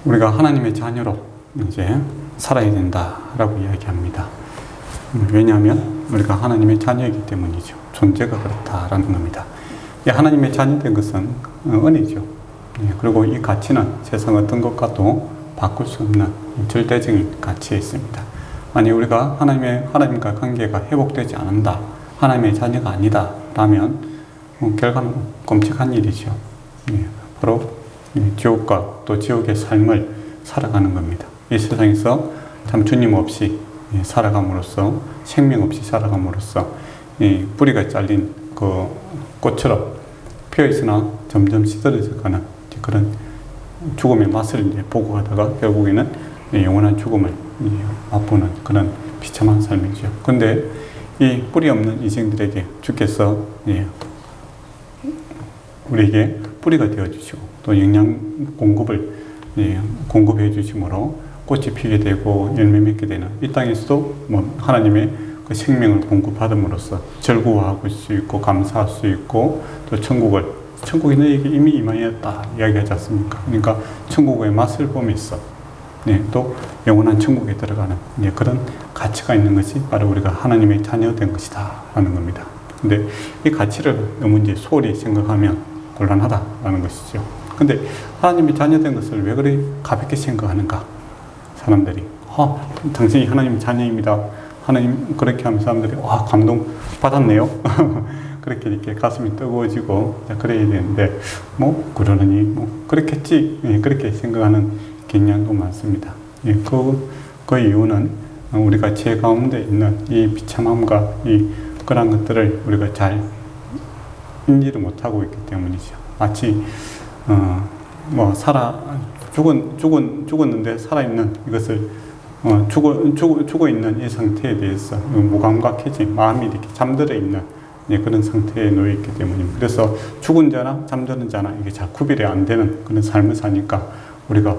우리가 하나님의 자녀로 이제 살아야 된다라고 이야기합니다. 왜냐하면 우리가 하나님의 자녀이기 때문이죠. 존재가 그렇다라는 겁니다. 하나님의 자녀된 것은 은혜죠. 그리고 이 가치는 세상 어떤 것과도 바꿀 수 없는 절대적인 가치에 있습니다. 만약 우리가 하나님과 관계가 회복되지 않는다, 하나님의 자녀가 아니다 라면 결과는 끔찍한 일이죠. 바로 지옥과 또 지옥의 삶을 살아가는 겁니다. 이 세상에서 참 주님 없이 살아감으로써, 생명 없이 살아감으로써 뿌리가 잘린 그 꽃처럼 피어 있으나 점점 시들어져가는 그런 죽음의 맛을 이제 보고 가다가 결국에는 영원한 죽음을 맛보는 그런 비참한 삶이죠. 그런데 이 뿌리 없는 이생들에게 주께서 우리에게 뿌리가 되어주시고 또 영양 공급을 공급해 주심으로 꽃이 피게 되고 열매 맺게 되는 이 땅에서도 하나님의 그 생명을 공급받음으로써 절구할 수 있고 감사할 수 있고 또 천국이 너에게 이미 임하였다 이야기하지 않습니까? 그러니까 천국의 맛을 보면서 또 영원한 천국에 들어가는 그런 가치가 있는 것이 바로 우리가 하나님의 자녀된 것이다 라는 겁니다. 근데 이 가치를 너무 이제 소홀히 생각하면 곤란하다라는 것이죠. 근데 하나님의 자녀된 것을 왜 그리 가볍게 생각하는가? 사람들이 당신이 하나님의 자녀입니다. 하나님 그렇게 하면 사람들이 감동 받았네요. 그렇게 이렇게 가슴이 뜨거워지고 그래야 되는데 그러느니 그렇겠지 그렇게 생각하는 경향도 많습니다. 그 이유는 우리가 죄 가운데 있는 이 비참함과 이 그런 것들을 우리가 잘 인지를 못하고 있기 때문이죠. 마치 죽었는데 살아있는 이것을 죽어 있는 이 상태에 대해서 무감각해진 마음이 이렇게 잠들어 있는 그런 상태에 놓여 있기 때문입니다. 그래서 죽은 자나 잠드는 자나 이게 잘 구별이 안 되는 그런 삶을 사니까 우리가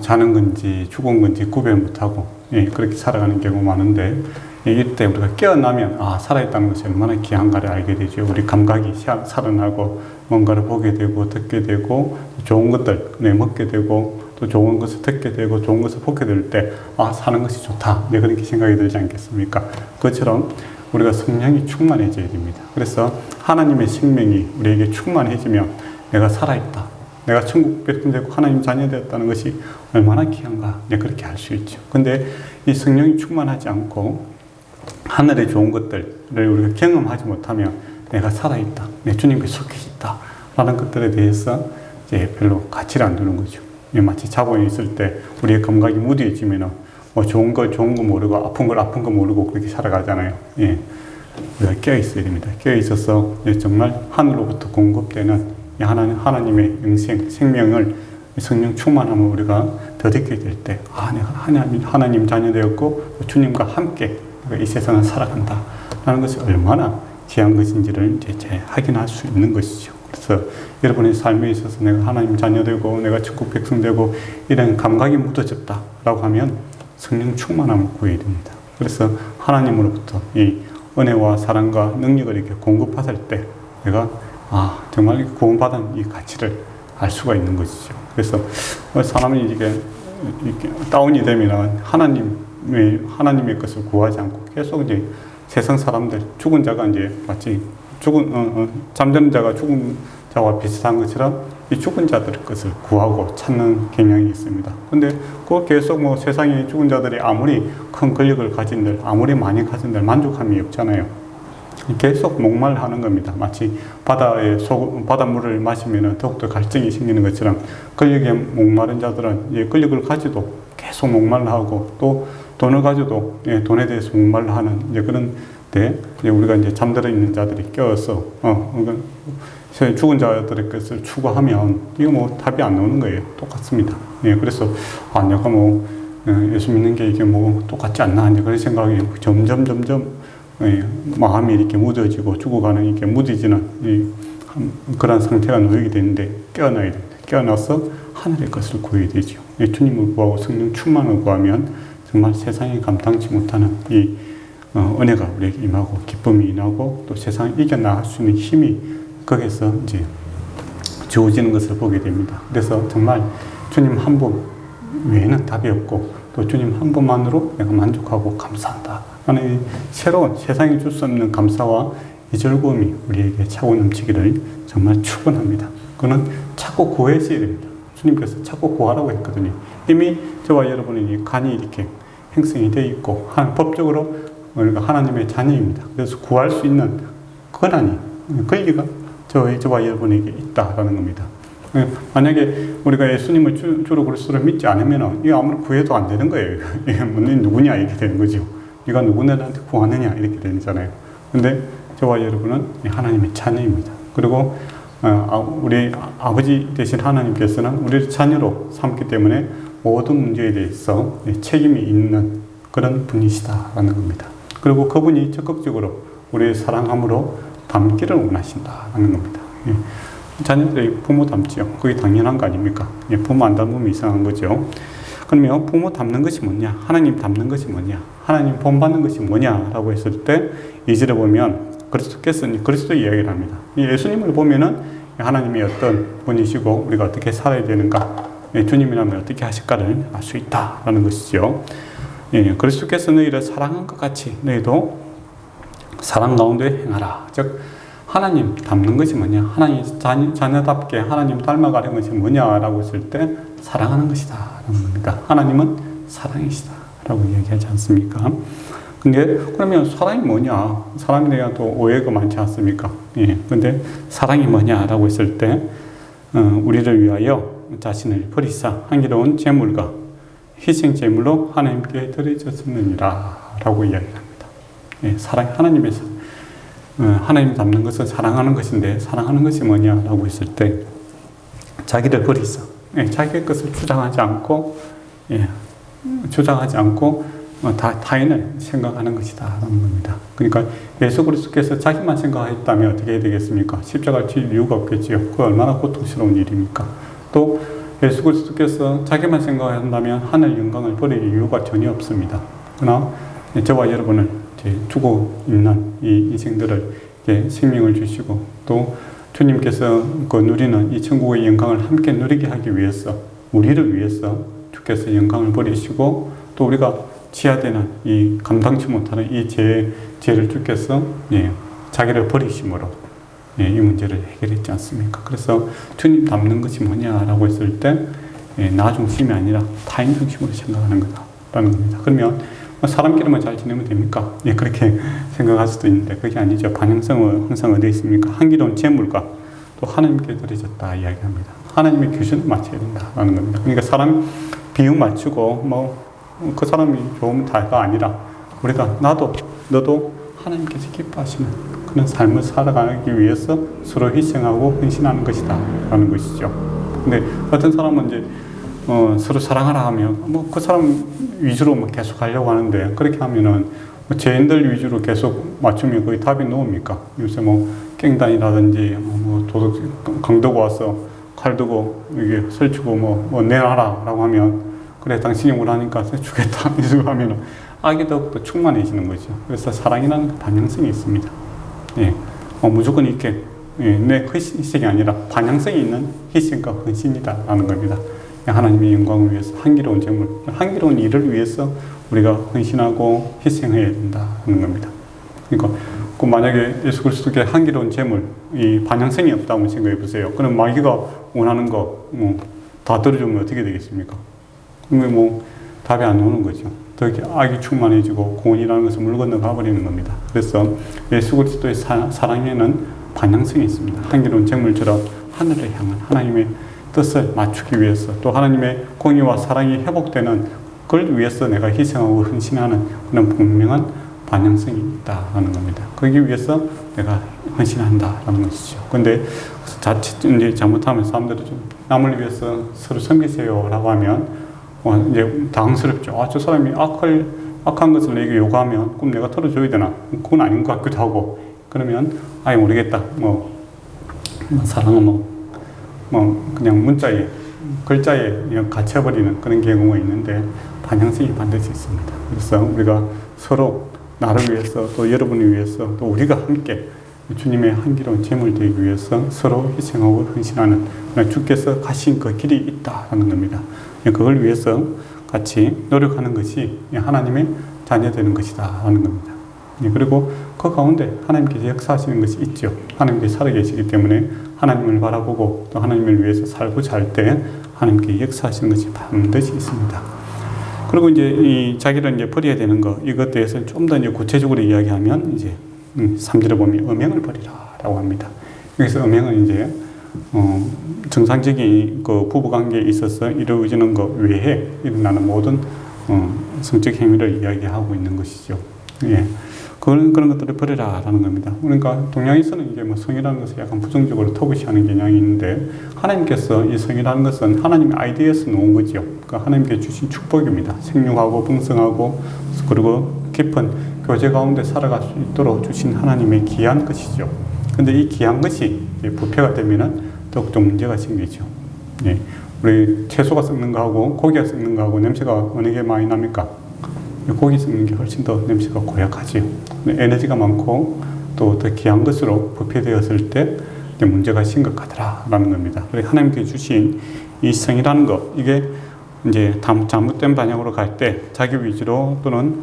자는 건지 죽은 건지 구별 못하고 그렇게 살아가는 경우가 많은데 이때 우리가 깨어나면 살아있다는 것이 얼마나 귀한가를 알게 되죠. 우리 감각이 살아나고 뭔가를 보게 되고 듣게 되고 좋은 것들 먹게 되고 또 좋은 것을 듣게 되고 좋은 것을 보게 될 때 사는 것이 좋다 그렇게 생각이 들지 않겠습니까? 그것처럼 우리가 성령이 충만해져야 됩니다. 그래서 하나님의 생명이 우리에게 충만해지면 내가 살아있다, 내가 천국 백성 되고 하나님 자녀 되었다는 것이 얼마나 귀한가 그렇게 알 수 있죠. 근데 이 성령이 충만하지 않고 하늘의 좋은 것들을 우리가 경험하지 못하면 내가 살아있다, 내 주님께 속해 있다 라는 것들에 대해서 이제 별로 가치를 안 두는 거죠. 마치 자고 있을 때 우리의 감각이 무뎌지면 좋은 거 모르고 아픈 거 모르고 그렇게 살아가잖아요. 우리가 깨어 있어야 됩니다. 깨어 있어서 정말 하늘로부터 공급되는 하나님의 영생, 생명을 성령 충만함을 우리가 더 듣게 될 때 내가 하나님 자녀 되었고 주님과 함께 이 세상을 살아간다 라는 것이 얼마나 귀한 것인지를 이제 확인할 수 있는 것이죠. 그래서 여러분의 삶에 있어서 내가 하나님 자녀 되고 내가 천국 백성 되고 이런 감각이 묻어졌다 라고 하면 성령 충만함을 구해야 됩니다. 그래서 하나님으로부터 이 은혜와 사랑과 능력을 이렇게 공급받을 때 내가 정말 구원받은 이 가치를 알 수가 있는 것이죠. 그래서 사람이 이렇게 다운이 되면 하나님의 것을 구하지 않고 계속 이제 세상 사람들, 죽은 자가 이제 마치 잠드는 자가 죽은 자와 비슷한 것처럼 이 죽은 자들의 것을 구하고 찾는 경향이 있습니다. 근데 그 계속 세상에 죽은 자들이 아무리 큰 권력을 가진들, 아무리 많이 가진들 만족함이 없잖아요. 계속 목말하는 겁니다. 마치 바닷물을 마시면 더욱더 갈증이 생기는 것처럼 권력에 목마른 자들은 권력을 가지도 계속 목말라하고 또 돈을 가지도 돈에 대해서 목말라하는 그런 때 우리가 이제 잠들어 있는 자들이 깨어서 죽은 자들의 것을 추구하면 이거 답이 안 나오는 거예요. 똑같습니다. 그래서 내가 예수 믿는 게 이게 똑같지 않나 그런 생각이 점점 마음이 이렇게 무뎌지고 죽어가는 이렇게 무뎌지는 그런 상태가 놓이게 되는데 깨어나야 됩니다. 깨어나서 하늘의 것을 구해야 되죠. 주님을 구하고 성령 충만을 구하면 정말 세상에 감당치 못하는 이 은혜가 우리에게 임하고 기쁨이 임하고 또 세상을 이겨나갈 수 있는 힘이 거기서 이제 주어지는 것을 보게 됩니다. 그래서 정말 주님 한 분 외에는 답이 없고 또 주님 한 분만으로 내가 만족하고 감사한다 하는 새로운 세상에 줄 수 없는 감사와 이 즐거움이 우리에게 차고 넘치기를 정말 축원합니다. 그는 찾고 구했어야 됩니다. 주님께서 찾고 구하라고 했거든요. 이미 저와 여러분이 간이 이렇게 형성이 되어 있고 법적으로 우리가 하나님의 자녀입니다. 그래서 구할 수 있는 권한이 권리가 저와 여러분에게 있다라는 겁니다. 만약에 우리가 예수님을 주로 그리스도를 믿지 않으면 이거 아무리 구해도 안 되는 거예요. 이게 너 누구냐 이렇게 되는 거죠. 네가 누구네한테 구하느냐 이렇게 되잖아요. 근데 저와 여러분은 하나님의 자녀입니다. 그리고 우리 아버지 되신 하나님께서는 우리를 자녀로 삼기 때문에 모든 문제에 대해서 책임이 있는 그런 분이시다라는 겁니다. 그리고 그분이 적극적으로 우리의 사랑함으로 닮기를 원하신다는 겁니다. 자녀들이 부모 닮지요. 그게 당연한 거 아닙니까? 부모 안 닮으면 이상한 거죠. 그러면 부모 닮는 것이 뭐냐? 하나님 닮는 것이 뭐냐? 하나님 본받는 것이 뭐냐라고 했을 때 2절에 보면 그리스도께서 그리스도 이야기를 합니다. 예수님을 보면은 하나님이 어떤 분이시고 우리가 어떻게 살아야 되는가, 주님이라면 어떻게 하실까를 알 수 있다라는 것이죠. 그리스도께서 너희를 사랑한 것 같이 너희도 사랑 가운데 행하라. 즉 하나님 닮는 것이 뭐냐? 하나님 자녀답게 하나님 닮아가는 것이 뭐냐라고 했을 때 사랑하는 것이다 라는 겁니다. 하나님은 사랑이시다 라고 이야기하지 않습니까? 근데 그러면 사랑이 뭐냐? 사람에 대한 또 오해가 많지 않습니까? 근데 사랑이 뭐냐라고 했을 때 우리를 위하여 자신을 버리사 향기로운 제물과 희생 제물로 하나님께 드려졌느니라 라고 이야기합니다. 사랑 하나님에서 하나님 닮는 것은 사랑하는 것인데 사랑하는 것이 뭐냐라고 했을 때 자기를 버리사 자기의 것을 주장하지 않고 타인을 생각하는 것이다 라는 겁니다. 그러니까 예수 그리스도께서 자기만 생각했다면 어떻게 해야 되겠습니까? 십자가를 질 이유가 없겠지요. 그 얼마나 고통스러운 일입니까? 또 예수 그리스도께서 자기만 생각한다면 하늘 영광을 버릴 이유가 전혀 없습니다. 그러나 저와 여러분을 주고 있는 이 인생들을 생명을 주시고 또 주님께서 그 누리는 이 천국의 영광을 함께 누리게 하기 위해서 우리를 위해서 주께서 영광을 버리시고 또 우리가 지하되는 이 감당치 못하는 이 죄를 주께서 자기를 버리심으로 이 문제를 해결했지 않습니까? 그래서 주님 닮는 것이 뭐냐라고 했을 때 나 중심이 아니라 타인 중심으로 생각하는 거다라는 겁니다. 그러면 사람끼리만 잘 지내면 됩니까? 그렇게 생각할 수도 있는데 그게 아니죠. 반영성은 항상 어디에 있습니까? 향기로운 제물과 또 하나님께 드려졌다 이야기합니다. 하나님의 기준을 맞춰야 된다라는 겁니다. 그러니까 사람 비유 맞추고 그 사람이 좋으면 다가 아니라 우리가 너도 하나님께서 기뻐하시는 그런 삶을 살아가기 위해서 서로 희생하고 헌신하는 것이다 라는 것이죠. 근데 어떤 사람은 이제 서로 사랑하라 하면 그 사람 위주로 계속 하려고 하는데 그렇게 하면은 죄인들 위주로 계속 맞추면 거의 답이 나옵니까? 요새 깽단이라든지 도둑 강도가 와서 칼 두고 이게 설치고 내놔라 라고 하면 그래 당신이 원하니까 주겠다 이러고 하면은 악이 더욱더 충만해지는 거죠. 그래서 사랑이라는 반영성이 있습니다. 무조건 이렇게 내 희생이 아니라 반영성이 있는 희생과 헌신이다 라는 겁니다. 하나님의 영광을 위해서 향기로운 제물, 향기로운 일을 위해서 우리가 헌신하고 희생해야 된다는 겁니다. 그러니까 만약에 예수 그리스도께 향기로운 제물, 이 반영성이 없다고 생각해 보세요. 그럼 마귀가 원하는 거 다 들어주면 어떻게 되겠습니까? 그러면 답이 안 오는 거죠. 더 악이 충만해지고 구원이라는 것을 물 건너가 버리는 겁니다. 그래서 예수 그리스도의 사랑에는 반영성이 있습니다. 향기로운 제물처럼 하늘을 향한 하나님의 뜻을 맞추기 위해서 또 하나님의 공의와 사랑이 회복되는 그걸 위해서 내가 희생하고 헌신하는 그런 분명한 반영성이 있다는 겁니다. 거기 위해서 내가 헌신한다라는 것이죠. 근데 자칫 이제 잘못하면 사람들이 좀 남을 위해서 서로 섬기세요라고 하면 이제 당황스럽죠. 저 사람이 악한 것을 내게 요구하면 그럼 내가 털어줘야 되나? 그건 아닌 것 같기도 하고 그러면 모르겠다. 사랑은 그냥 문자에 글자에 그냥 갇혀버리는 그런 경우가 있는데 반영성이 반드시 있습니다. 그래서 우리가 서로 나를 위해서 또 여러분을 위해서 또 우리가 함께 주님의 한기로운 제물 되기 위해서 서로 희생하고 헌신하는 주께서 가신 그 길이 있다라는 겁니다. 그걸 위해서 같이 노력하는 것이 하나님의 자녀되는 것이다 하는 겁니다. 그리고 그 가운데 하나님께서 역사하시는 것이 있죠. 하나님께서 살아계시기 때문에 하나님을 바라보고 또 하나님을 위해서 살고자 할 때 하나님께 역사하시는 것이 반드시 있습니다. 그리고 이제 자기를 이제 버려야 되는 것, 이것 대해서 좀 더 이제 구체적으로 이야기하면 이제 3절에 보면 음행을 버리라라고 합니다. 여기서 음행은 이제 정상적인 그 부부관계에 있어서 이루어지는 것 외에 일어나는 모든 성적 행위를 이야기하고 있는 것이죠. 예. 그런 것들을 버리라라는 겁니다. 그러니까 동양에서는 이제 뭐 성이라는 것을 약간 부정적으로 터부시하는 경향이 있는데 하나님께서 이 성이라는 것은 하나님의 아이디어에서 놓은 거죠. 그러니까 하나님께 주신 축복입니다. 생육하고 풍성하고 그리고 깊은 교제 가운데 살아갈 수 있도록 주신 하나님의 귀한 것이죠. 근데 이 귀한 것이 부패가 되면은 더욱더 문제가 생기죠. 예. 우리 채소가 썩는 거하고 고기가 썩는 거하고 냄새가 어느 게 많이 납니까? 고기 썩는 게 훨씬 더 냄새가 고약하지요. 에너지가 많고 또 더 귀한 것으로 부패되었을 때 문제가 심각하더라라는 겁니다. 그래서 하나님께 주신 이 성이라는 것, 이게 이제 잘못된 방향으로 갈 때 자기 위주로 또는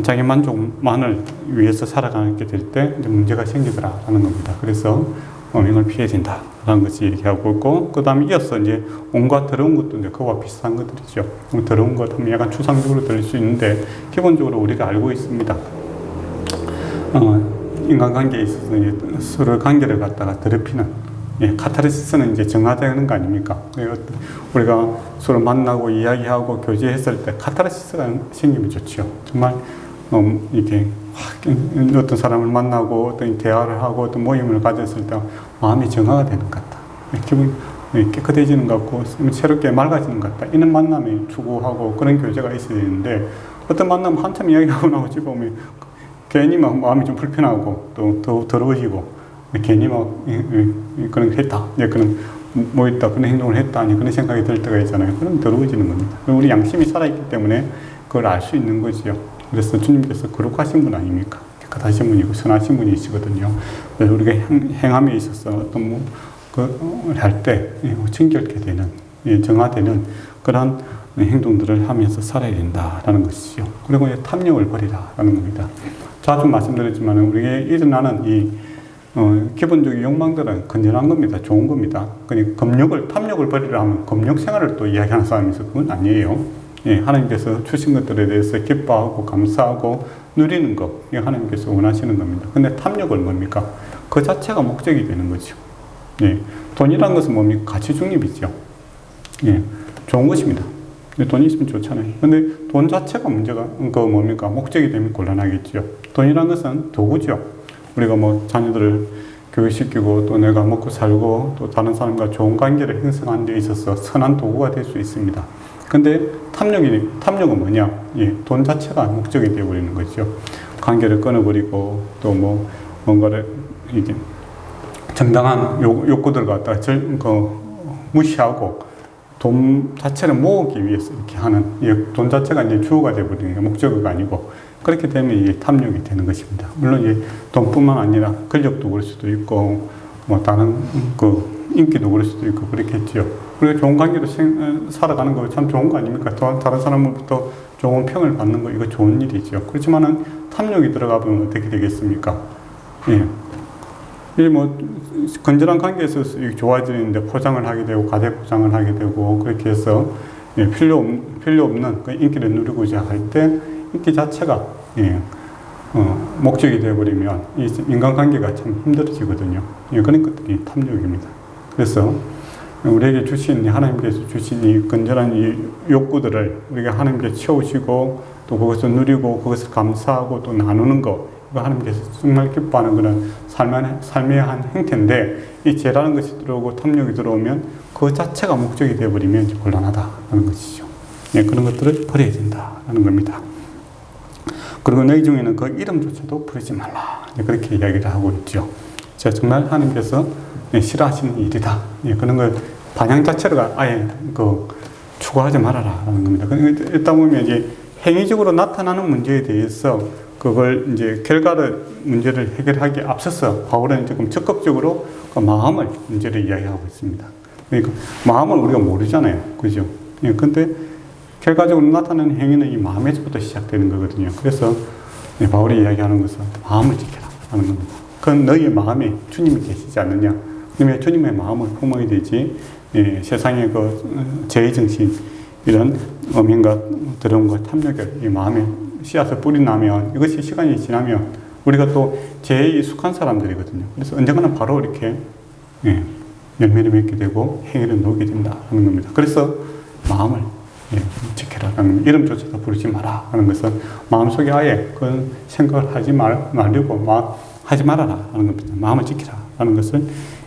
자기 만족만을 위해서 살아가게 될 때 문제가 생기더라라는 겁니다. 그래서 음행을 피해야 된다라는 것이 얘기하고 있고, 그 다음에 이어서 이제 온갖 더러운 것도 이제 그와 비슷한 것들이죠. 더러운 것 하면 약간 추상적으로 들릴 수 있는데, 기본적으로 우리가 알고 있습니다. 인간관계에 있어서 이제 서로 관계를 갖다가 더럽히는, 카타르시스는 이제 정화되는 거 아닙니까? 우리가 서로 만나고 이야기하고 교제했을 때 카타르시스가 생기면 좋죠. 정말 이렇게 어떤 사람을 만나고 어떤 대화를 하고 어떤 모임을 가졌을 때 마음이 정화가 되는 것 같다. 기분이 깨끗해지는 것 같고 새롭게 맑아지는 것 같다. 이런 만남이 추구하고 그런 교제가 있어야 되는데, 어떤 만남 한참 이야기하고 나고 집에 오면 괜히 막 마음이 좀 불편하고 또 더 더러워지고 괜히 막 그런 거 했다. 그런 뭐 있다. 그런 행동을 했다. 그런 생각이 들 때가 있잖아요. 그럼 더러워지는 겁니다. 우리 양심이 살아있기 때문에 그걸 알 수 있는 거지요. 그래서 주님께서 거룩하신 분 아닙니까? 깨끗하신 분이고 선하신 분이시거든요. 그래서 우리가 행함에 있어서 어떤 할 때 정결케 되는, 정화되는 그런 행동들을 하면서 살아야 된다라는 것이죠. 그리고 탐욕을 버리라라는 겁니다. 자주 말씀드렸지만 우리에게 일어나는 이 기본적인 욕망들은 건전한 겁니다. 좋은 겁니다. 그러니까 탐욕을 버리라 하면 금욕 생활을 또 이야기하는 사람이 있어. 그건 아니에요. 하나님께서 주신 것들에 대해서 기뻐하고 감사하고 누리는 것, 이게 하나님께서 원하시는 겁니다. 근데 탐욕을 뭡니까? 그 자체가 목적이 되는 거죠. 돈이라는 것은 뭡니까? 가치 중립이죠. 좋은 것입니다. 돈이 있으면 좋잖아요. 근데 돈 자체가 문제가, 뭡니까? 목적이 되면 곤란하겠죠. 돈이라는 것은 도구죠. 우리가 뭐 자녀들을 교육시키고 또 내가 먹고 살고 또 다른 사람과 좋은 관계를 형성하는 데 있어서 선한 도구가 될 수 있습니다. 근데 탐욕은 뭐냐? 돈 자체가 목적이 되어버리는 거죠. 관계를 끊어버리고 또 뭔가를 이게 정당한 욕구들 갖다가 무시하고 돈 자체를 모으기 위해서 이렇게 하는, 돈 자체가 이제 주어가 되어버리는 게 목적어가 아니고, 그렇게 되면 이게 탐욕이 되는 것입니다. 물론 돈뿐만 아니라 권력도 그럴 수도 있고, 다른 인기도 그럴 수도 있고 그렇겠죠. 우리가 좋은 관계로 살아가는 거 참 좋은 거 아닙니까? 다른 사람으로부터 좋은 평을 받는 거, 이거 좋은 일이죠. 그렇지만은 탐욕이 들어가 보면 어떻게 되겠습니까? 건전한 관계에서 좋아지는데 포장을 하게 되고, 과대 포장을 하게 되고, 그렇게 해서 필요 없는 그 인기를 누리고자 할 때 인기 자체가 목적이 되어버리면 이 인간관계가 참 힘들어지거든요. 그런 것들이 탐욕입니다. 그래서 우리에게 주신, 하나님께서 주신 이 건전한 이 욕구들을 우리가 하나님께 채우시고 또 그것을 누리고 그것을 감사하고 또 나누는 것, 이거 하나님께서 정말 기뻐하는 그런 삶의 한 행태인데, 이 죄라는 것이 들어오고 탐욕이 들어오면 그 자체가 목적이 되어버리면 곤란하다는 것이죠. 그런 것들을 버려야 된다는 겁니다. 그리고 너희 중에는 그 이름조차도 부르지 말라, 그렇게 이야기를 하고 있죠. 정말 하나님께서 싫어하시는 일이다. 그런 걸 반향 자체가 아예 추구하지 말아라라는 겁니다. 일단 보면 이제 행위적으로 나타나는 문제에 대해서 그걸 이제 결과를 문제를 해결하기 앞서서 바울은 지금 적극적으로 그 마음을 문제를 이야기하고 있습니다. 그러니까 마음을 우리가 모르잖아요. 그죠? 예, 근데 결과적으로 나타나는 행위는 이 마음에서부터 시작되는 거거든요. 그래서 바울이 이야기하는 것은 마음을 지켜라 하는 겁니다. 그건 너희의 마음에 주님이 계시지 않느냐. 그러면 주님의 마음을 품어야 되지, 예, 세상의 그 죄의정신, 이런 음행과 더러움과 탐욕을 이 마음에 씨앗을 뿌리나면 이것이 시간이 지나면 우리가 또 죄에 익숙한 사람들이거든요. 그래서 언젠가는 바로 이렇게, 예, 열매를 맺게 되고 행위를 놓게 된다 하는 겁니다. 그래서 마음을, 예, 지켜라 하는, 이름조차도 부르지 마라 하는 것은 마음속에 아예 그런 생각을 하지 말려고 하지 말아라 하는 겁니다. 마음을 지키라 하는 것을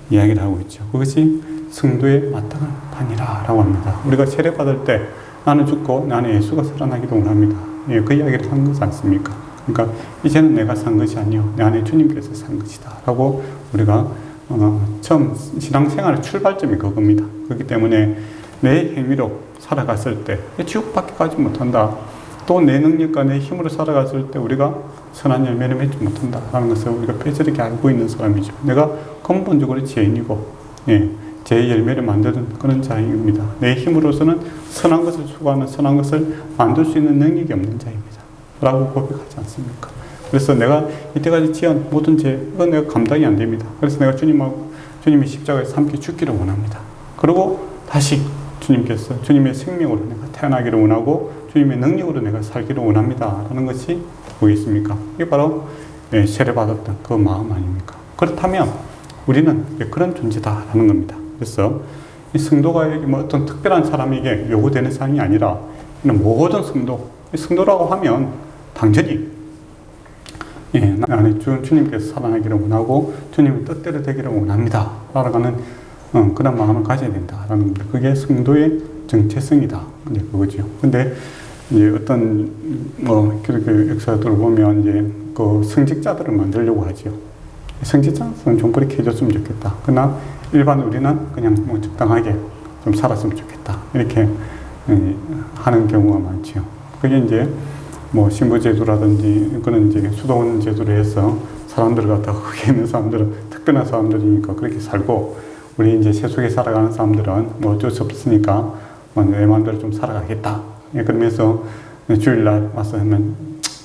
이야기를 하고 있죠. 그것이 성도의 마땅한 판이라 라고 합니다. 우리가 세례받을 때 나는 죽고 나는 예수가 살아나기를 원합니다. 예, 그 이야기를 하는 것이 않습니까? 그러니까 이제는 내가 산 것이 아니요 내 안에 주님께서 산 것이다 라고 우리가 처음 신앙생활의 출발점이 그겁니다. 그렇기 때문에 내 행위로 살아갔을 때 지옥밖에 가지 못한다. 또 내 능력과 내 힘으로 살아갔을 때 우리가 선한 열매를 맺지 못한다 라는 것을 우리가 뼈저리게 알고 있는 사람이죠. 내가 근본적으로 죄인이고, 예, 죄의 열매를 만드는 그런 자입니다. 내 힘으로서는 선한 것을 추구하는, 선한 것을 만들 수 있는 능력이 없는 자입니다 라고 고백하지 않습니까? 그래서 내가 이때까지 지은 모든 죄, 이건 내가 감당이 안 됩니다. 그래서 내가 주님의 십자가에서 함께 죽기를 원합니다. 그리고 다시 주님께서 주님의 생명으로 내가 태어나기를 원하고 주님의 능력으로 내가 살기를 원합니다 라는 것이 뭐겠습니까? 이게 바로 세례받았던 그 마음 아닙니까? 그렇다면 우리는 그런 존재다라는 겁니다. 그래서 이 성도가 뭐 어떤 특별한 사람에게 요구되는 사항이 아니라 모든 성도라고 하면 당연히, 예, 나는 주님께서 살아나기를 원하고 주님의 뜻대로 되기를 원합니다 라는 그런 마음을 가져야 된다라는 겁니다. 그게 성도의 정체성이다. 이제 그거죠. 근데 이제 어떤 그렇게 역사들을 보면 이제 그 성직자들을 만들려고 하죠. 성직자는 좀 그렇게 해줬으면 좋겠다. 그러나 일반 우리는 그냥 뭐 적당하게 좀 살았으면 좋겠다. 이렇게 하는 경우가 많죠. 그게 이제 뭐 신부제도라든지 그런 이제 수도원 제도를 해서 사람들을 갖다가 거기 있는 사람들은 특별한 사람들이니까 그렇게 살고 우리 이제 세속에 살아가는 사람들은 뭐 어쩔 수 없으니까 내 마음대로 좀 살아가겠다. 그러면서 주일날 와서 하면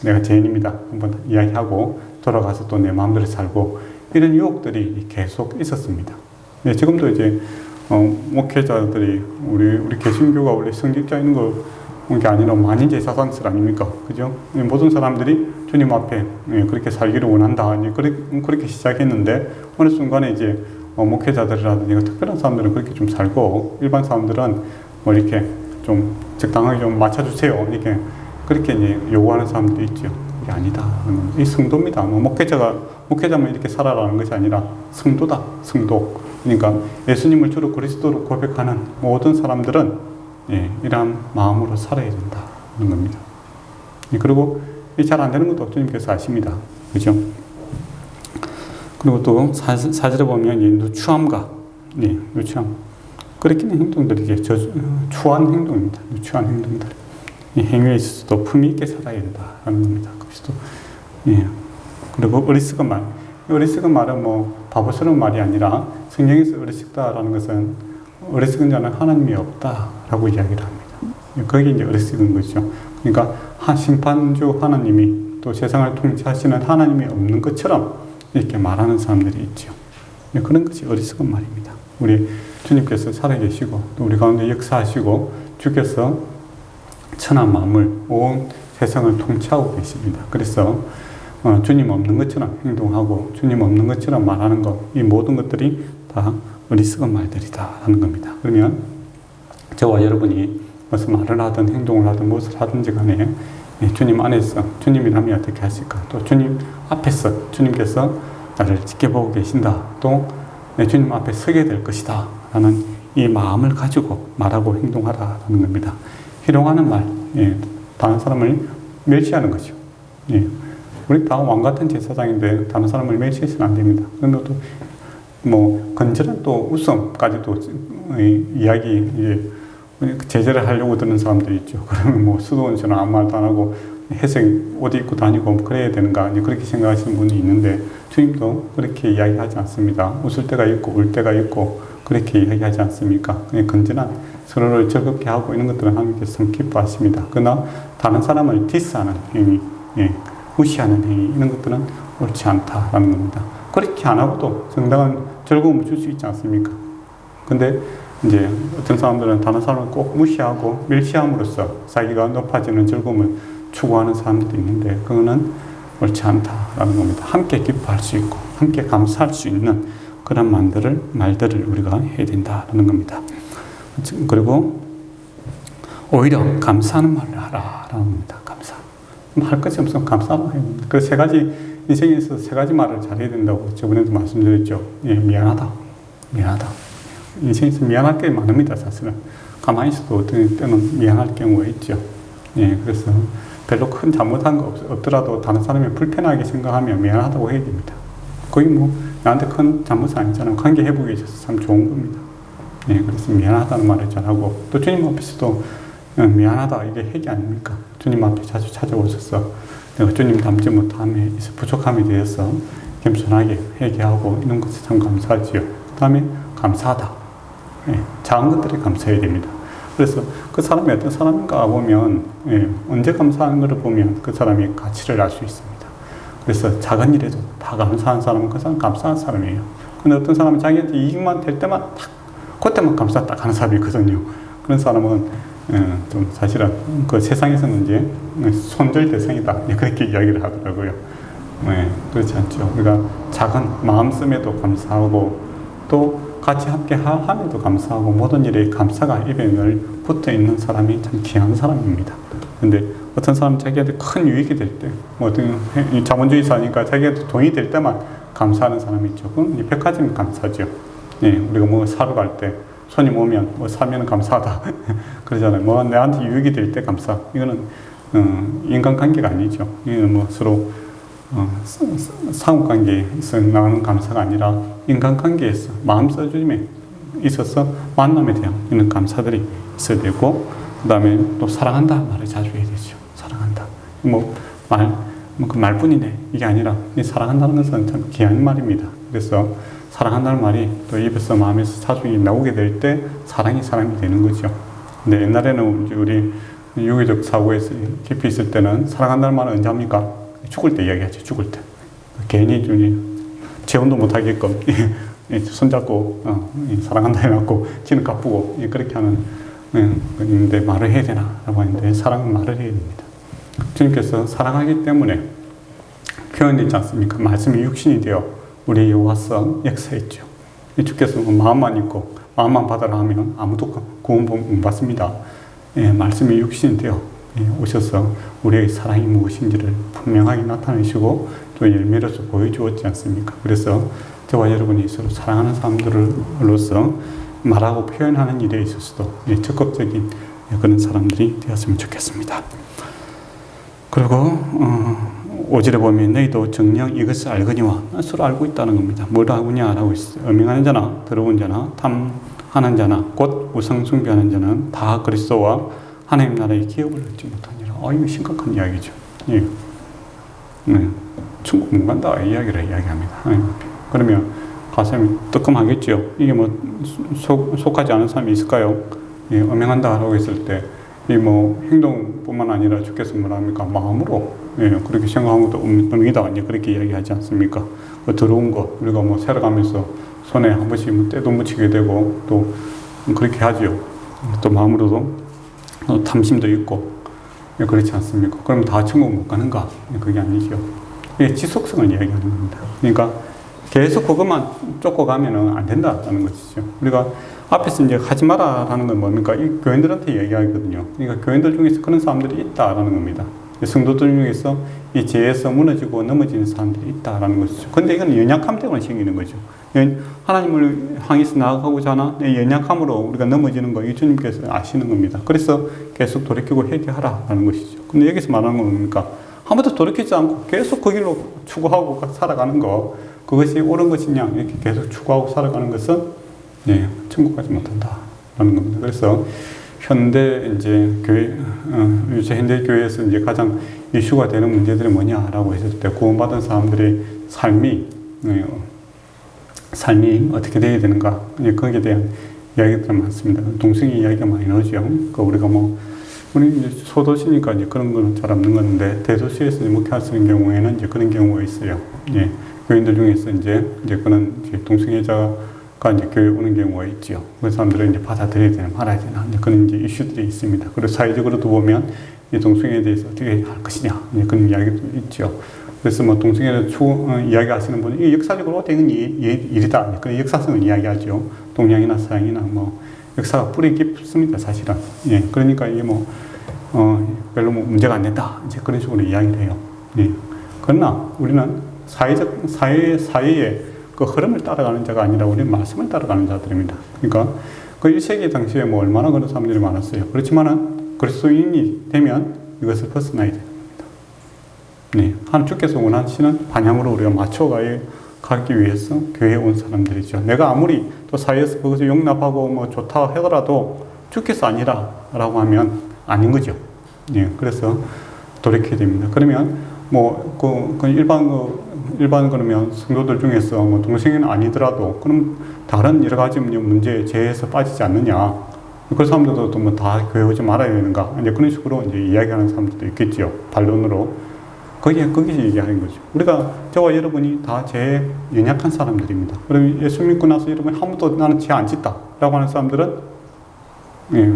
내가 죄인입니다. 한번 이야기하고 돌아가서 또 내 마음대로 살고 이런 유혹들이 계속 있었습니다. 지금도 이제 목회자들이 우리 개신교가 원래 성직자인 게 아니라 만인제 사상설 아닙니까? 그죠? 모든 사람들이 주님 앞에 그렇게 살기를 원한다. 그렇게 시작했는데 어느 순간에 이제 목회자들이라든지 특별한 사람들은 그렇게 좀 살고 일반 사람들은 뭐 이렇게 좀 적당하게 좀 맞춰주세요. 이렇게 그렇게 이제 요구하는 사람들이 있죠. 그게 아니다. 이 성도입니다. 뭐 목회자만 이렇게 살아라는 것이 아니라 성도다. 성도. 그러니까 예수님을 주로 그리스도로 고백하는 모든 사람들은 이러한 마음으로 살아야 된다는 겁니다. 그리고 잘 안 되는 것도 주님께서 아십니다. 그죠? 그리고 또 사절에 보면 누추함과 누추함 끓이키는 행동들이 이게 추한 행동입니다. 누추한 행동들. 이 행위에 있어서도 품위 있게 살아야 된다는 겁니다. 그리스도. 그리고 어리석은 말. 어리석은 말은 뭐 바보스러운 말이 아니라 성경에서 어리석다라는 것은 어리석은 자는 하나님이 없다라고 이야기를 합니다. 그게 이제 어리석은 거죠. 그러니까 심판주 하나님이 또 세상을 통치하시는 하나님이 없는 것처럼 이렇게 말하는 사람들이 있죠. 그런 것이 어리석은 말입니다. 우리 주님께서 살아계시고 또 우리 가운데 역사하시고 주께서 천한 만물 온 세상을 통치하고 계십니다. 그래서 주님 없는 것처럼 행동하고 주님 없는 것처럼 말하는 것, 이 모든 것들이 다 어리석은 말들이다라는 겁니다. 그러면 저와 여러분이 무슨 말을 하든 행동을 하든 무엇을 하든지 간에 주님 안에서 주님이라면 어떻게 하실까? 또 주님 앞에서 주님께서 나를 지켜보고 계신다. 또 주님 앞에 서게 될 것이다. 라는 이 마음을 가지고 말하고 행동하라는 겁니다. 희롱하는 말, 다른 사람을 멸시하는 거죠. 우리 다 왕같은 제사장인데 다른 사람을 멸시해서는 안 됩니다. 그런데 또 뭐 건전한 또 웃음까지도 제재를 하려고 드는 사람들이 있죠. 그러면 뭐 수도원처럼 아무 말도 안 하고 회색 옷 입고 다니고 그래야 되는가 그렇게 생각하시는 분이 있는데 주님도 그렇게 이야기하지 않습니다. 웃을 때가 있고 울 때가 있고 그렇게 이야기하지 않습니까? 건전한 서로를 즐겁게 하고 이런 것들은 하나님께서 참 기뻐하십니다. 그러나 다른 사람을 디스하는 행위, 무시하는 행위 이런 것들은 옳지 않다라는 겁니다. 그렇게 안 하고도 정당한 즐거움을 줄 수 있지 않습니까? 근데 이제 어떤 사람들은 다른 사람을 꼭 무시하고 멸시함으로써 자기가 높아지는 즐거움을 추구하는 사람들도 있는데 그거는 옳지 않다라는 겁니다. 함께 기뻐할 수 있고 함께 감사할 수 있는 그런 말들을 우리가 해야 된다라는 겁니다. 그리고 오히려 감사하는 말을 하라라는 겁니다. 감사. 할 것이 없으면 감사만 해야 됩니다. 그 세 가지 인생에서 세 가지 말을 잘해야 된다고 저번에도 말씀드렸죠. 미안하다. 인생에서 미안할 게 많습니다. 사실은 가만히 있어도 어떤 때는 미안할 경우가 있죠. 그래서 별로 큰 잘못한 거 없더라도 다른 사람이 불편하게 생각하면 미안하다고 해야 됩니다. 거의 뭐 나한테 큰 잘못은 아니잖아요. 관계 회복에 있어서 참 좋은 겁니다. 그래서 미안하다는 말을 잘하고 또 주님 앞에서도 미안하다 이게 핵이 아닙니까? 주님 앞에 자주 찾아오셔서 내가 주님 닮지 못함에 부족함에 대해서 겸손하게 회개하고 이런 것을 참 감사하지요. 그 다음에 감사하다. 작은 것들에 감사해야 됩니다. 그래서 그 사람이 어떤 사람인가 보면 언제 감사하는 것을 보면 그 사람의 가치를 알 수 있습니다. 그래서 작은 일에도 다 감사한 사람은 그 사람 감사한 사람이에요. 근데 어떤 사람은 자기한테 이익만 될 때만 딱 그때만 감사 딱 하는 사람이 있거든요. 그런 사람은 좀 사실은 그 세상에서는 이제 손절 대상이다 그렇게 이야기를 하더라고요. 그렇지 않죠. 우리가 작은 마음씀에도 감사하고 또 같이 함께 함에도 감사하고 모든 일에 감사가 입에 늘 붙어 있는 사람이 참 귀한 사람입니다. 근데 어떤 사람은 자기한테 큰 유익이 될 때, 뭐 어떤 자본주의사니까 자기한테 돈이 될 때만 감사하는 사람이 있죠. 그건 백화점 감사죠. 우리가 뭐 사러 갈 때 손님 오면 뭐 사면 감사하다 그러잖아요. 뭐 내한테 유익이 될 때 감사. 이거는 인간관계가 아니죠. 이거는 뭐 서로 상호관계에서 나오는 감사가 아니라 인간관계에서 마음 써줌에 있어서 만남에 대한 이런 감사들이 있어야 되고 그 다음에 또 사랑한다 말을 자주 해야 되죠. 사랑한다. 그 말뿐이네 이게 아니라 이 사랑한다는 것은 참 귀한 말입니다. 그래서 사랑한다는 말이 또 입에서 마음에서 자주 나오게 될 때 사랑이 되는 거죠. 근데 옛날에는 우리 유교적 사고에서 깊이 있을 때는 사랑한다는 말은 언제 합니까? 죽을 때 이야기하죠. 죽을 때. 괜히 재혼도 못하게끔 손잡고 사랑한다 해놓고 지는 가쁘고 그렇게 하는 있는데 말을 해야 되나? 라고 하는데 사랑은 말을 해야 됩니다. 주님께서 사랑하기 때문에 표현되지 않습니까? 말씀이 육신이 되어 우리에게 와서 역사했죠. 주께서 마음만 있고 마음만 받아라 하면 아무도 구원 못 받습니다. 말씀이 육신이 되어 오셔서 우리의 사랑이 무엇인지를 분명하게 나타내시고 또 열매로서 보여주었지 않습니까? 그래서 저와 여러분이 서로 사랑하는 사람들로서 말하고 표현하는 일에 있어서도 적극적인 그런 사람들이 되었으면 좋겠습니다. 그리고 5절에 보면 너희도 정녕 이것을 알거니와 서로 알고 있다는 겁니다. 뭘 알고냐라고 있어요. 음행하는 자나 더러운 자나 탐하는 자나 곧 우상 숭배하는 자는 다 그리스도와 하나님 나라의 기업을 얻지 못하니라. 이거 심각한 이야기죠. 천국 못 간다 이야기를 이야기합니다. 그러면 가슴이 뜨끔하겠죠. 이게 뭐 속하지 않은 사람이 있을까요? 음행한다라고 했을 때 이 뭐 행동뿐만 아니라 주께서 뭐랍니까? 마음으로 그렇게 생각한 것도 음이다 그렇게 이야기하지 않습니까? 더러운 것 우리가 뭐 살아가면서 손에 한 번씩 뭐 때도 묻히게 되고 또 그렇게 하죠. 또 마음으로도 탐심도 있고 그렇지 않습니까? 그럼 다 천국 못 가는가? 그게 아니죠. 이게 지속성을 이야기하는 겁니다. 그러니까 계속 그것만 쫓고 가면은 안 된다는 것이죠. 우리가 앞에서 이제 하지 마라라는 건 뭡니까? 이 교인들한테 이야기하거든요. 그러니까 교인들 중에서 그런 사람들이 있다라는 겁니다. 성도들 중에서 이 죄에서 무너지고 넘어지는 사람들이 있다라는 것이죠. 근데 이건 연약함 때문에 생기는 거죠. 하나님을 향해서 나아가고자 하나 연약함으로 우리가 넘어지는 거, 이 주님께서 아시는 겁니다. 그래서 계속 돌이키고 회개하라라는 것이죠. 근데 여기서 말하는 건 뭡니까? 아무도 돌이키지 않고 계속 그 길로 추구하고 살아가는 거, 그것이 옳은 것이냐, 이렇게 계속 추구하고 살아가는 것은 천국 가지 못한다라는 겁니다. 그래서 현대 이제 교회, 현대 교회에서 이제 가장 이슈가 되는 문제들이 뭐냐라고 했을 때 구원받은 사람들의 삶이 어떻게 되어야 되는가, 거기에 대한 이야기들이 많습니다. 동성애 이야기가 많이 나오죠. 우리가 우리 이제 소도시니까 이제 그런 거는 잘 없는 건데, 대도시에서 목회하시는 경우에는 이제 그런 경우가 있어요. 예. 교인들 중에서 이제 그런 동성애자가 이제 교회 오는 경우가 있죠. 그 사람들은 이제 받아들여야 되나 말아야 되나, 이제 그런 이제 이슈들이 있습니다. 그리고 사회적으로도 보면 이 동성애에 대해서 어떻게 할 것이냐, 이제 그런 이야기도 있죠. 그래서 동성애를 이야기하시는 분은 이 역사적으로 된 일이다, 그런 역사성을 이야기하죠. 동양이나 서양이나 역사가 뿌리 깊습니다, 사실은. 예, 그러니까 이게 별로 문제가 안 된다, 이제 그런 식으로 이야기를 해요. 예. 그러나 우리는 사회의 그 흐름을 따라가는 자가 아니라 우리는 말씀을 따라가는 자들입니다. 그러니까 그 1세기 당시에 얼마나 그런 사람들이 많았어요. 그렇지만은 그리스도인이 되면 이것을 벗어나야 됩니다. 네. 하나님께서 원하시는 방향으로 우리가 맞춰가기 위해서 교회에 온 사람들이죠. 내가 아무리 또 사회에서 그것을 용납하고 좋다 하더라도 주께서 아니라라고 하면 아닌 거죠. 예. 그래서 돌이켜야 됩니다. 그러면 일반 그러면 성도들 중에서 동성애는 아니더라도 그럼 다른 여러 가지 문제에 재해서 빠지지 않느냐. 그 사람들도 또 다 교회 오지 말아야 되는가. 이제 그런 식으로 이제 이야기하는 사람들도 있겠죠. 반론으로. 거기서 얘기하는 거죠. 저와 여러분이 다 죄에 연약한 사람들입니다. 그럼 예수 믿고 나서 여러분 한 번도 나는 죄 안 짓다 라고 하는 사람들은, 예,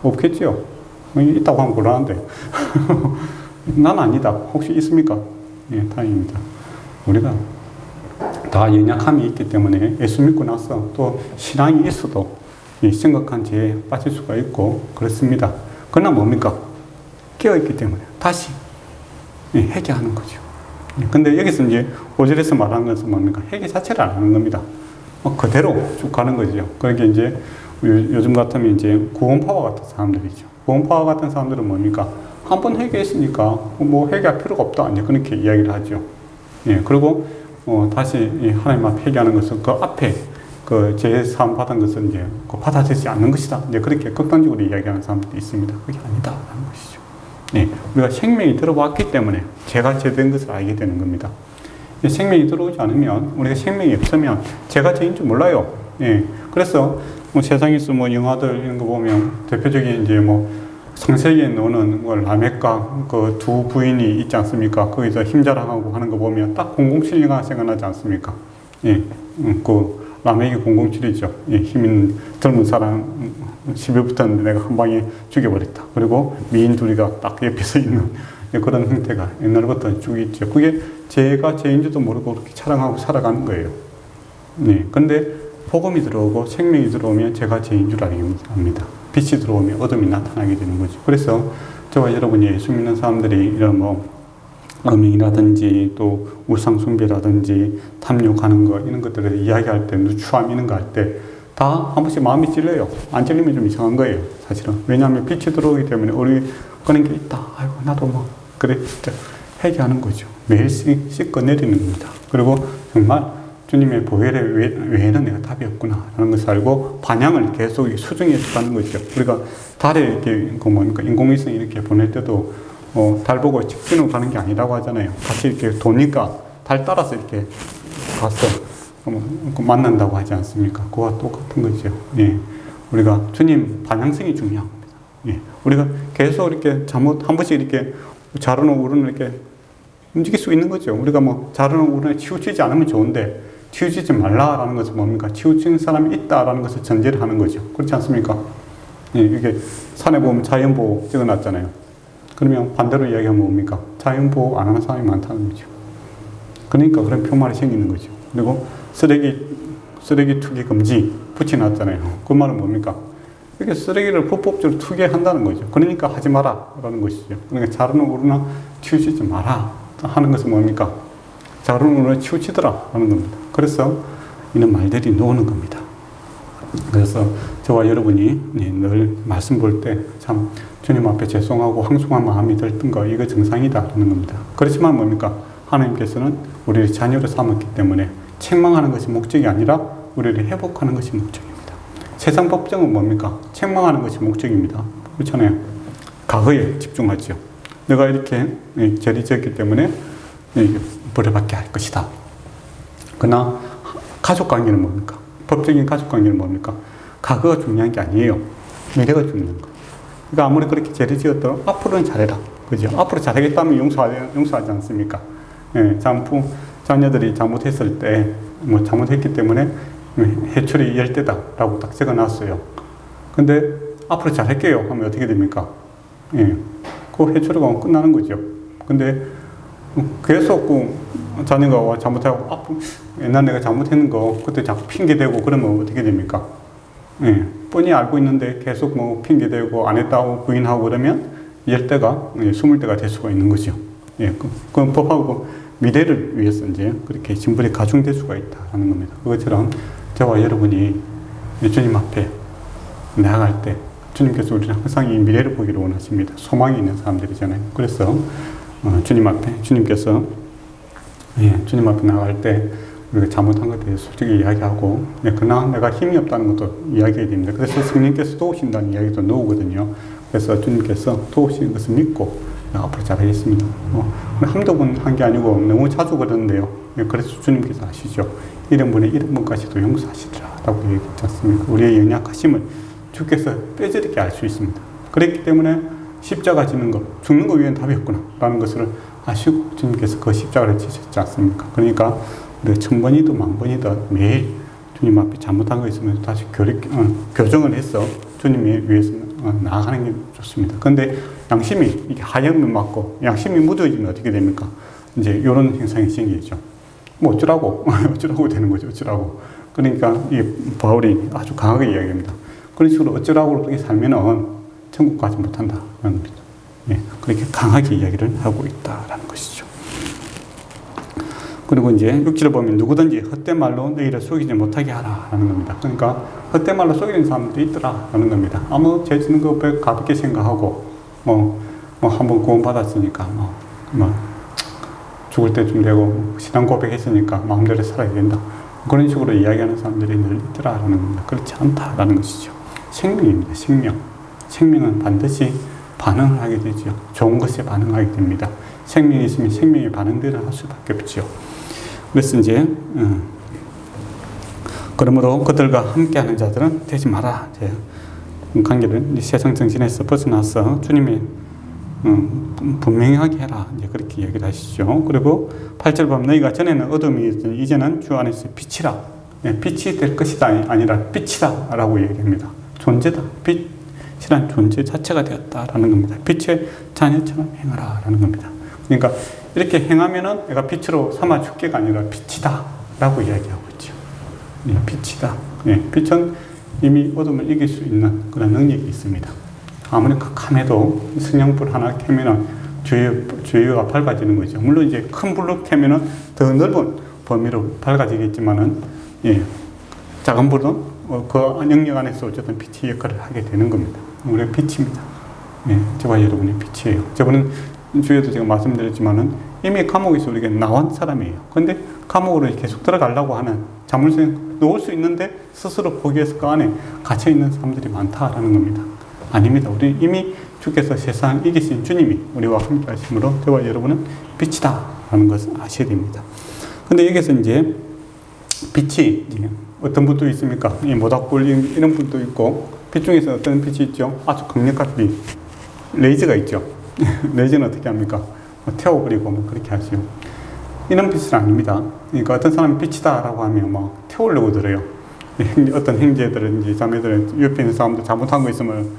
없겠죠. 있다고 하면 곤란한데. 난 아니다. 혹시 있습니까? 예, 다행입니다. 우리가 다 연약함이 있기 때문에 예수 믿고 나서 또 신앙이 있어도 심각한 죄에 빠질 수가 있고 그렇습니다. 그러나 뭡니까? 깨어있기 때문에 다시 회개하는 거죠. 근데 여기서 이제 5절에서 말하는 것은 뭡니까? 회개 자체를 안 하는 겁니다. 그대로 쭉 가는 거죠. 그러니까 이제 요즘 같으면 이제 구원파와 같은 사람들이죠. 구원파와 같은 사람들은 뭡니까? 한 번 회개했으니까 회개할 필요가 없다, 이제 그렇게 이야기를 하죠. 예, 그리고 다시 하나님 앞에 회개하는 것은 그 앞에 그 제사함 받은 것은 이제 받아들이지 않는 것이다, 이제 그렇게 극단적으로 이야기하는 사람들이 있습니다. 그게 아니다라는 것이죠. 예, 우리가 생명이 들어왔기 때문에 죄가 죄된 것을 알게 되는 겁니다. 생명이 들어오지 않으면, 우리가 생명이 없으면 죄가 죄인 줄 몰라요. 예, 그래서 세상에서 영화들 이런 거 보면 대표적인 이제 창세기에 나오는 라멕과 그 두 부인이 있지 않습니까? 거기서 힘자랑하고 하는 거 보면 딱 007가 생각나지 않습니까? 예, 그 라멕이 007이죠. 예, 힘 있는 젊은 사람 시비 붙었는데 내가 한 방에 죽여버렸다. 그리고 미인 둘이가 딱 옆에서 있는 그런 형태가 옛날부터 쭉 있죠. 그게 죄가 죄인 줄도 모르고 그렇게 자랑하고 살아가는 거예요. 네, 근데 복음이 들어오고 생명이 들어오면 죄가 죄인 줄 압니다. 빛이 들어오면 어둠이 나타나게 되는 거죠. 그래서 저와 여러분이 예수 믿는 사람들이 이런 음행이라든지 또 우상숭배라든지 탐욕하는 거 이런 것들을 이야기할 때, 누추함 이런 거 할 때 다 한 번씩 마음이 찔려요. 안 찔리면 좀 이상한 거예요, 사실은. 왜냐하면 빛이 들어오기 때문에 우리 그런 게 있다. 아이고 나도 그래 진짜 회개하는 거죠. 매일 씻어내리는 겁니다. 그리고 정말 주님의 보혈 외에는 내가 답이 없구나 라는 것을 알고 반향을 계속 수정해서 가는 거죠. 우리가 달에 이렇게 인공위성 이렇게 보낼 때도 달 보고 직진으로 가는 게 아니라고 하잖아요. 같이 이렇게 도니까 달 따라서 이렇게 가서 만난다고 하지 않습니까? 그와 똑같은 거죠. 예. 우리가 주님 반향성이 중요한 겁니다. 예. 우리가 계속 이렇게 한 번씩 이렇게 자르는 우르는 이렇게 움직일 수 있는 거죠. 우리가 자르는 우르는 치우치지 않으면 좋은데 치우치지 말라라는 것은 뭡니까? 치우치는 사람이 있다라는 것을 전제를 하는 거죠. 그렇지 않습니까? 예, 이게 산에 보면 자연보호 찍어놨잖아요. 그러면 반대로 이야기하면 뭡니까? 자연보호 안 하는 사람이 많다는 거죠. 그러니까 그런 표말이 생기는 거죠. 그리고 쓰레기 투기 금지 붙여놨잖아요. 그 말은 뭡니까? 이렇게 쓰레기를 불법적으로 투기한다는 거죠. 그러니까 하지 마라라는 것이죠. 그러니까 자르는 우르나 치우치지 마라 하는 것은 뭡니까? 자르는 우르나 치우치더라 하는 겁니다. 그래서 이런 말들이 나오는 겁니다. 그래서 저와 여러분이 늘 말씀 볼 때 참 주님 앞에 죄송하고 황송한 마음이 들던 거, 이거 정상이다 하는 겁니다. 그렇지만 뭡니까? 하나님께서는 우리를 자녀로 삼았기 때문에 책망하는 것이 목적이 아니라 우리를 회복하는 것이 목적입니다. 세상 법정은 뭡니까? 책망하는 것이 목적입니다. 그렇잖아요. 과거에 집중하죠. 내가 이렇게 죄를 지었기 때문에 벌을 받게 할 것이다. 그러나 가족관계는 뭡니까? 법적인 가족관계는 뭡니까? 과거가 중요한 게 아니에요. 미래가 중요한 거. 그러니까 아무리 그렇게 죄를 지었더라도 앞으로는 잘해라. 그죠? 앞으로 잘하겠다면 용서하지 않습니까? 예, 자녀들이 잘못했을 때, 뭐 잘못했기 때문에 해초리 열대다라고 딱 적어놨어요. 근데 앞으로 잘할게요 하면 어떻게 됩니까? 예, 그 해초리가 끝나는 거죠. 근데 계속 그 자녀가 잘못하고 옛날 내가 잘못했는 거 그때 자꾸 핑계대고 그러면 어떻게 됩니까? 예, 뻔히 알고 있는데 계속 뭐 핑계대고 안 했다고 부인하고 그러면 10대가 20대가 될 수가 있는 거죠. 예, 그건 법하고 미래를 위해서 이제 그렇게 진벌이 가중될 수가 있다는 겁니다. 그것처럼 저와 여러분이 주님 앞에 나아갈 때 주님께서 우리는 항상 이 미래를 보기를 원하십니다. 소망이 있는 사람들이잖아요. 그래서 주님 앞에 주님께서 주님 앞에 나아갈 때 우리가 잘못한 것에 대해서 솔직히 이야기하고 그러나 내가 힘이 없다는 것도 이야기해야 됩니다. 그래서 성령께서 도우신다는 이야기도 나오거든요. 그래서 주님께서 도우시는 것을 믿고 앞으로 잘하겠습니다. 한두 번 한 게 아니고 너무 자주 그러는데요. 그래서 주님께서 아시죠. 이런 분의 이런 분까지도 용서하시리라 라고 얘기했지 않습니까? 우리의 연약하심을 주께서 뼈저리게 알 수 있습니다. 그렇기 때문에 십자가 지는 것, 죽는 것 외에는 답이 없구나 라는 것을 아시고 주님께서 그 십자가를 지셨지 않습니까? 그러니까 우리가 1000번이든 10,000번이든 매일 주님 앞에 잘못한 거 있으면 다시 교정을 해서 주님을 위해서 나아가는 게 좋습니다. 그런데 양심이 이게 하얀면 맞고 양심이 무뎌지면 어떻게 됩니까? 이제 이런 현상이 생기죠. 뭐 어쩌라고 어쩌라고 되는 거죠. 어쩌라고. 그러니까 이 바울이 아주 강하게 이야기합니다. 그런 식으로 어쩌라고 그렇게 살면은 천국 가지 못한다는 겁니다. 예, 그렇게 강하게 이야기를 하고 있다라는 것이죠. 그리고 이제 6절을 보면 누구든지 헛된 말로 너희를 속이지 못하게 하라라는 겁니다. 그러니까 헛된 말로 속이는 사람들이 있더라라는 겁니다. 아무 죄 짓는 것을 가볍게 생각하고 한번 구원받았으니까 죽을 때쯤 되고 신앙 고백했으니까 마음대로 살아야 된다. 그런 식으로 이야기하는 사람들이 늘 있더라라는 겁니다. 그렇지 않다라는 것이죠. 생명입니다. 생명은 반드시 반응을 하게 되죠. 좋은 것에 반응하게 됩니다. 생명이 있으면 생명의 반응들을 할 수밖에 없죠. 그래서 이제 그러므로 그들과 함께하는 자들은 되지 마라. 이제 관계를 세상 정신에서 벗어나서 주님의 분명하게 해라. 이제 그렇게 얘기를 하시죠. 그리고 8절 보면 너희가 전에는 어둠이었더니 이제는 주 안에서 빛이라. 빛이 될 것이다 아니라 빛이다 라고 얘기합니다. 존재다. 빛이란 존재 자체가 되었다라는 겁니다. 빛의 자녀처럼 행하라 라는 겁니다. 그러니까 이렇게 행하면은 내가 빛으로 삼아 줄게가 아니라 빛이다 라고 이야기하고 있죠. 빛이다. 빛은 이미 어둠을 이길 수 있는 그런 능력이 있습니다. 아무리 극함해도 성냥불 하나 켜면은 주위가 밝아지는 거죠. 물론 이제 큰 불로 켜면은 더 넓은 범위로 밝아지겠지만은, 작은 불은 그 영역 안에서 어쨌든 빛의 역할을 하게 되는 겁니다. 우리가 빛입니다. 저와 여러분이 빛이에요. 저분은 주에도 제가 말씀드렸지만은 이미 감옥에서 우리가 나온 사람이에요. 근데 감옥으로 계속 들어가려고 하는 자물쇠 놓을 수 있는데 스스로 포기해서 그 안에 갇혀 있는 사람들이 많다라는 겁니다. 아닙니다. 우리 이미 주께서 세상을 이기신 주님이 우리와 함께 하심으로 저와 여러분은 빛이다 라는 것을 아셔야 됩니다. 근데 여기서 이제 빛이 어떤 분도 있습니까? 이 모닥불 이런 분도 있고, 빛 중에서 어떤 빛이 있죠? 아주 강력한 빛, 레이저가 있죠. 레이저는 어떻게 합니까? 태워버리고 그렇게 하죠. 이런 빛은 아닙니다. 그러니까 어떤 사람이 빛이다 라고 하면 태우려고 들어요. 어떤 형제들은 이제 자매들은 옆에 있는 사람들 잘못한 거 있으면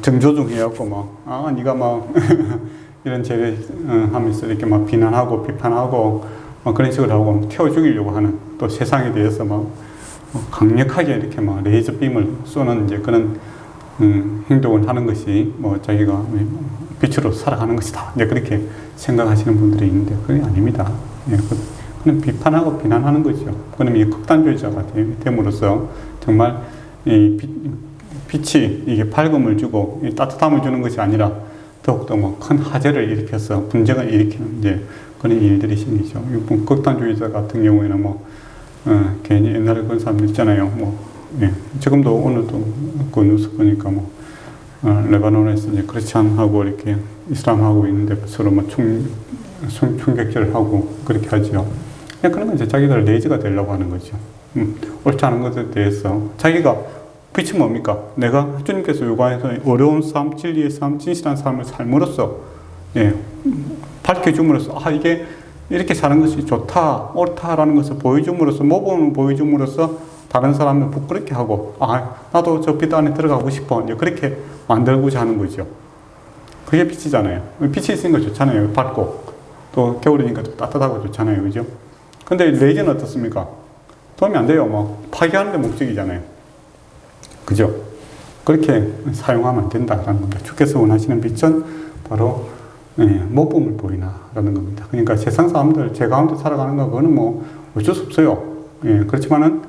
정조중 해갖고 네가 이런 죄를 하면서 이렇게 비난하고 비판하고 그런 식으로 하고 태워 죽이려고 하는, 또 세상에 대해서 강력하게 이렇게 레이저 빔을 쏘는 이제 그런 행동을 하는 것이 자기가 빛으로 살아가는 것이다. 이제 그렇게 생각하시는 분들이 있는데 그게 아닙니다. 그냥 비판하고 비난하는 거죠. 그러면 이 극단주의자가 됨으로써 정말 이 빛이 이게 밝음을 주고 따뜻함을 주는 것이 아니라 더욱더 큰 화재를 일으켜서 분쟁을 일으키는 이제 그런 일들이 생기죠. 극단주의자 같은 경우에는 괜히 옛날에 그런 사람들 있잖아요. 지금도 오늘도 그 뉴스 보니까 레바논에서 이제 크리스찬하고 이렇게 이슬람하고 있는데 서로 뭐 총격전을 하고 그렇게 하죠. 그런 건 이제 자기들 레이즈가 되려고 하는 거죠. 옳지 않은 것에 대해서 자기가 빛이 뭡니까? 내가 주님께서 요구해서 어려운 삶, 진리의 삶, 진실한 삶을 삶으로써 예, 밝혀줌으로써 이게 이렇게 사는 것이 좋다, 옳다라는 것을 보여줌으로써 모범을 보여줌으로써 다른 사람을 부끄럽게 하고 나도 저 빛 안에 들어가고 싶어 이제 그렇게 만들고자 하는 거죠. 그게 빛이잖아요. 빛이 있으니까 좋잖아요. 밝고 또 겨울이니까 또 따뜻하고 좋잖아요. 그죠? 근데 레이저는 어떻습니까? 도움이 안 돼요. 뭐 파괴하는 데 목적이잖아요. 그죠? 그렇게 사용하면 안 된다라는 겁니다. 주께서 원하시는 빛은 바로 모범을 보이나라는 겁니다. 그러니까 세상 사람들 제 가운데 살아가는 거 그거는 뭐 어쩔 수 없어요. 그렇지만은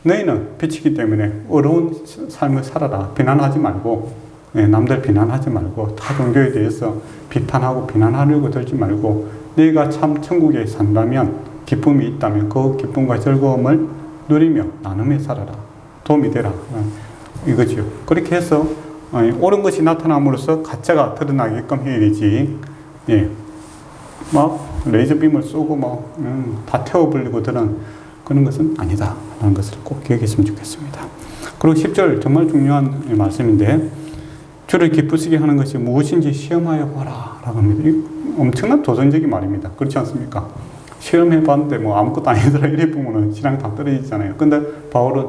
너희는 빛이기 때문에 어려운 삶을 살아라. 비난하지 말고 남들 비난하지 말고 타 종교에 대해서 비판하고 비난하려고 들지 말고 너희가 참 천국에 산다면 기쁨이 있다면 그 기쁨과 즐거움을 누리며 나눔에 살아라. 도움이 되라. 이거죠. 그렇게 해서 옳은 것이 나타남으로써 가짜가 드러나게끔 해야 되지. 막 레이저빔을 쏘고 다 태워버리고 그런 것은 아니다라는 것을 꼭 기억했으면 좋겠습니다. 그리고 10절 정말 중요한 말씀인데 주를 기쁘시게 하는 것이 무엇인지 시험하여 봐라 라고 합니다. 엄청난 도전적인 말입니다. 그렇지 않습니까? 시험해봤는데 뭐 아무것도 아니더라 이래 보면 신앙 다 떨어지잖아요. 근데 바울은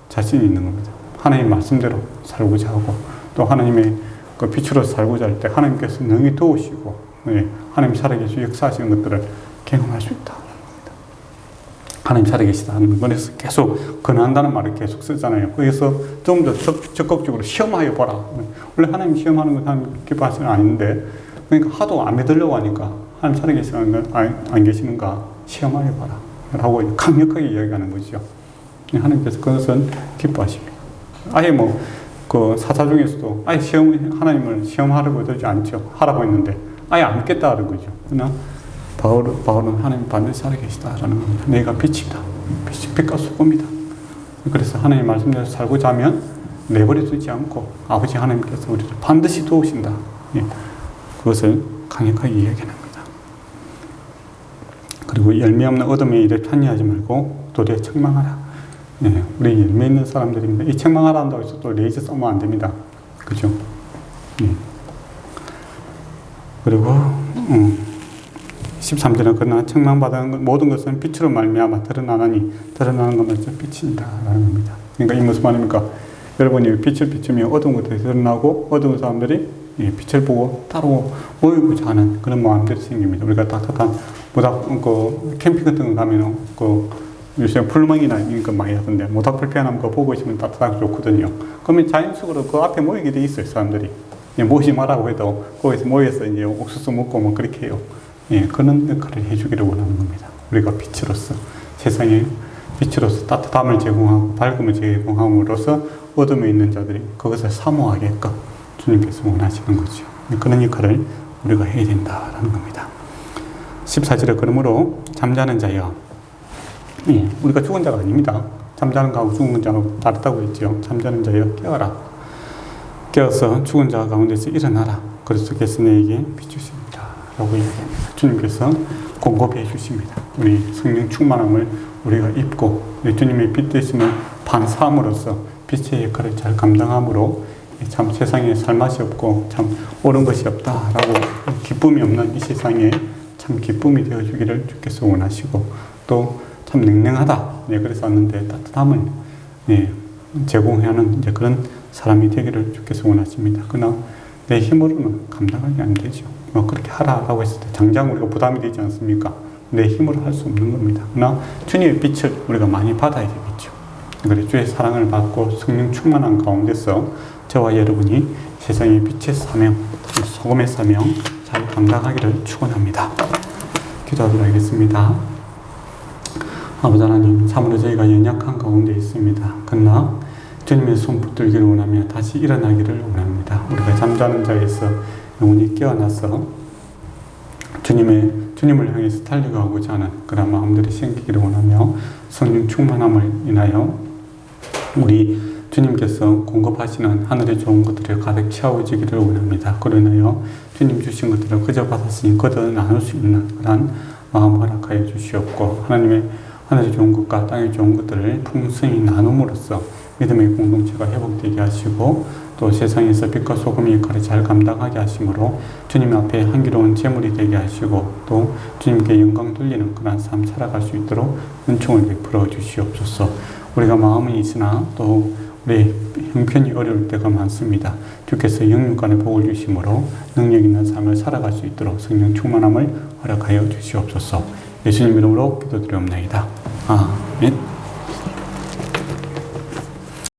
자신이 있는 겁니다. 하나님 말씀대로 살고자 하고 또 하나님의 그 빛으로 살고자 할 때 하나님께서 능히 도우시고 하나님 살아계시고 역사하시는 것들을 경험할 수 있다. 하나님 살아계시다는 거에서 계속 권한다는 말을 계속 쓰잖아요. 그래서 좀 더 적극적으로 시험하여 보라. 원래 하나님 시험하는 건 하나님 기뻐하시는 건 아닌데 그러니까 하도 안 믿으려고 하니까 하나님 살아계시는 건 안 계시는가 시험하여 봐라 라고 강력하게 이야기하는 거죠. 하나님께서 그것은 기뻐하십니다. 아예 그 사사 중에서도 아예 하나님을 시험하려고 들지 않죠. 하라고 했는데 아예 안 믿겠다는 거죠. 그러나 바울은 하나님 반드시 살아계시다라는 겁니다. 내가 빛이다. 빛과 소금이다. 그래서 하나님 말씀대로 살고자 하면 내버려 두지 않고 아버지 하나님께서 우리를 반드시 도우신다. 그것을 강력하게 이야기합니다. 그리고 열매 없는 어둠의 일에 편리하지 말고 도리에 책망하라. 우리 열매 있는 사람들입니다. 이 책망하라 한다고 해서 또 레이저 쏘면 안 됩니다. 그죠? 그리고 13절은 그러나 책망받은 모든 것은 빛으로 말미암아 드러나나니 드러나는 것만 빛이다 라는 겁니다. 그러니까 이 무슨 말입니까? 여러분이 빛을 비추면 어두운 것들이 드러나고 어두운 사람들이 빛을 보고 따로 모이고자 하는 그런 마음들이 생깁니다. 우리가 따뜻한 캠핑 같은 거 가면은 요새 풀멍이나 이런 거 많이 하던데 모닥불 피어나는 거 보고 있으면 따뜻하고 좋거든요. 그러면 자연적으로 그 앞에 모이게 돼 있어요. 사람들이 모이지 말라고 해도 거기서 모여서 이제 옥수수 먹고 그렇게 해요. 그런 역할을 해주기를 원하는 겁니다. 우리가 빛으로서 세상에 빛으로서 따뜻함을 제공하고 밝음을 제공함으로써 어둠에 있는 자들이 그것을 사모하게끔 주님께서 원하시는 거죠. 그런 역할을 우리가 해야 된다라는 겁니다. 14절에 그러므로 잠자는 자여, 우리가 죽은 자가 아닙니다. 잠자는 자하고 죽은 자하고 다르다고 했죠. 잠자는 자여 깨어라. 깨어서 죽은 자 가운데서 일어나라. 그리스도께서 너에게 비추십니다. 라고 이야기합니다. 주님께서 공급해 주십니다. 우리 성령 충만함을 우리가 입고 주님의 빛 되심을 반사함으로써 빛의 역할을 잘 감당함으로 참 세상에 살맛이 없고 참 옳은 것이 없다라고 기쁨이 없는 이 세상에 참 기쁨이 되어주기를 주께서 원하시고 또 참 냉랭하다. 그래서 왔는데 따뜻함을 제공하는 이제 그런 사람이 되기를 주께서 원하십니다. 그러나 내 힘으로는 감당하기 안 되죠. 그렇게 하라라고 했을 때 당장 우리가 부담이 되지 않습니까? 내 힘으로 할 수 없는 겁니다. 그러나 주님의 빛을 우리가 많이 받아야 되겠죠. 그래서 주의 사랑을 받고 성령 충만한 가운데서 저와 여러분이 세상의 빛의 사명, 소금의 사명 잘 감당하기를 축원합니다. 기도하도록 하겠습니다. 아버지 하나님, 참으로 저희가 연약한 가운데 있습니다. 그러나 주님의 손 붙들기를 원하며 다시 일어나기를 원합니다. 우리가 잠자는 자에서 영혼이 깨어나서 주님을 향해서 달려가고자 하는 그런 마음들이 생기기를 원하며 성령 충만함을 인하여 우리 주님께서 공급하시는 하늘의 좋은 것들을 가득 채워지기를 원합니다. 그러나요 주님 주신 것들을 그저 받았으니 거둬 나눌 수 있는 그런 마음 허락하여 주시옵고, 하나님의 하늘의 좋은 것과 땅의 좋은 것들을 풍성히 나눔으로써 믿음의 공동체가 회복되게 하시고, 또 세상에서 빛과 소금의 역할을 잘 감당하게 하심으로 주님 앞에 향기로운 제물이 되게 하시고, 또 주님께 영광 돌리는 그런 삶 살아갈 수 있도록 은총을 베풀어 주시옵소서. 우리가 마음은 있으나 또 우리 형편이 어려울 때가 많습니다. 주께서 영육간의 복을 주심으로 능력 있는 삶을 살아갈 수 있도록 성령 충만함을 허락하여 주시옵소서. 예수님 이름으로 기도드리옵나이다. 아멘.